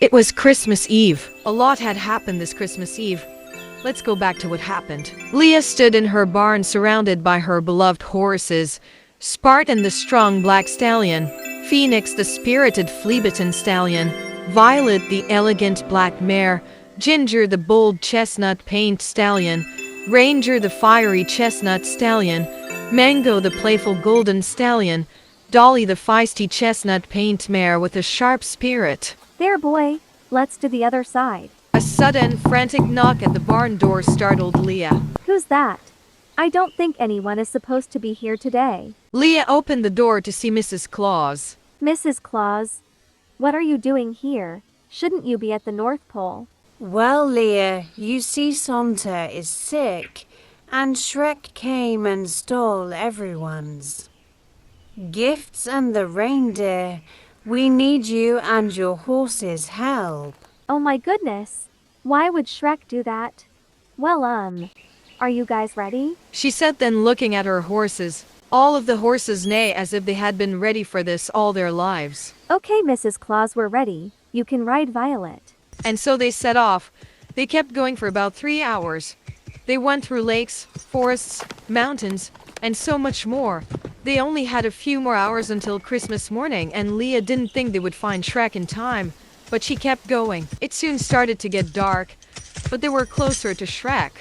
It was Christmas Eve. A lot had happened this Christmas Eve. Let's go back to what happened. Leah stood in her barn surrounded by her beloved horses, Spartan the strong black stallion, Phoenix the spirited flea-bitten stallion, Violet the elegant black mare, Ginger the bold chestnut paint stallion, Ranger the fiery chestnut stallion, Mango the playful golden stallion, Dolly the feisty chestnut paint mare with a sharp spirit. There, boy. Let's do the other side. A sudden, frantic knock at the barn door startled Leah. Who's that? I don't think anyone is supposed to be here today. Leah opened the door to see Mrs. Claus. Mrs. Claus, what are you doing here? Shouldn't you be at the North Pole? Well, Leah, you see Santa is sick, and Shrek came and stole everyone's gifts and the reindeer. We need you and your horses' help. Oh my goodness. Why would Shrek do that? Well, are you guys ready? She said, then looking at her horses. All of the horses neigh as if they had been ready for this all their lives. Okay, Mrs. Claus, we're ready. You can ride Violet. And so they set off. They kept going for about 3 hours. They went through lakes, forests, mountains, and so much more. They only had a few more hours until Christmas morning, and Leah didn't think they would find Shrek in time, but she kept going. It soon started to get dark, but they were closer to Shrek.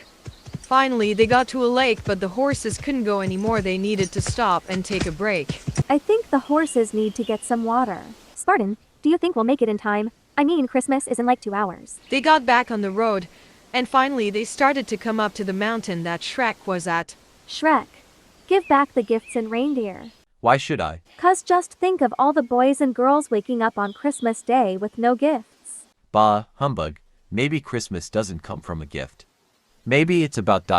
Finally, they got to a lake, but the horses couldn't go anymore. They needed to stop and take a break. I think the horses need to get some water. Spartan, do you think we'll make it in time? I mean, Christmas is in like 2 hours. They got back on the road, and finally they started to come up to the mountain that Shrek was at. Shrek, give back the gifts and reindeer. Why should I? 'Cause just think of all the boys and girls waking up on Christmas Day with no gifts. Bah, humbug. Maybe Christmas doesn't come from a gift. Maybe it's about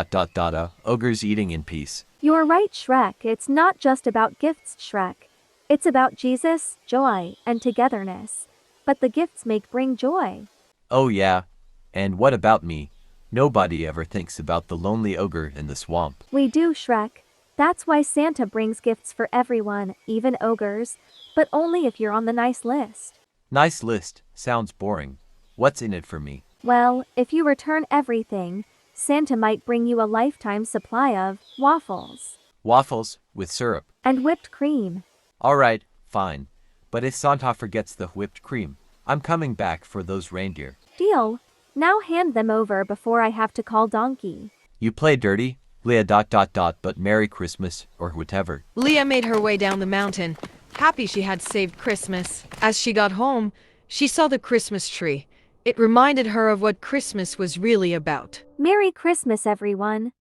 ogres eating in peace. You're right, Shrek. It's not just about gifts, Shrek. It's about Jesus, joy, and togetherness. But the gifts bring joy. Oh yeah. And what about me? Nobody ever thinks about the lonely ogre in the swamp. We do, Shrek. That's why Santa brings gifts for everyone, even ogres, but only if you're on the nice list. Nice list. Sounds boring. What's in it for me? Well, if you return everything, Santa might bring you a lifetime supply of waffles. Waffles with syrup. And whipped cream. Alright, fine. But if Santa forgets the whipped cream, I'm coming back for those reindeer. Deal. Now hand them over before I have to call Donkey. You play dirty, Leah ... but Merry Christmas or whatever. Leah made her way down the mountain, happy she had saved Christmas. As she got home, she saw the Christmas tree. It reminded her of what Christmas was really about. Merry Christmas, everyone.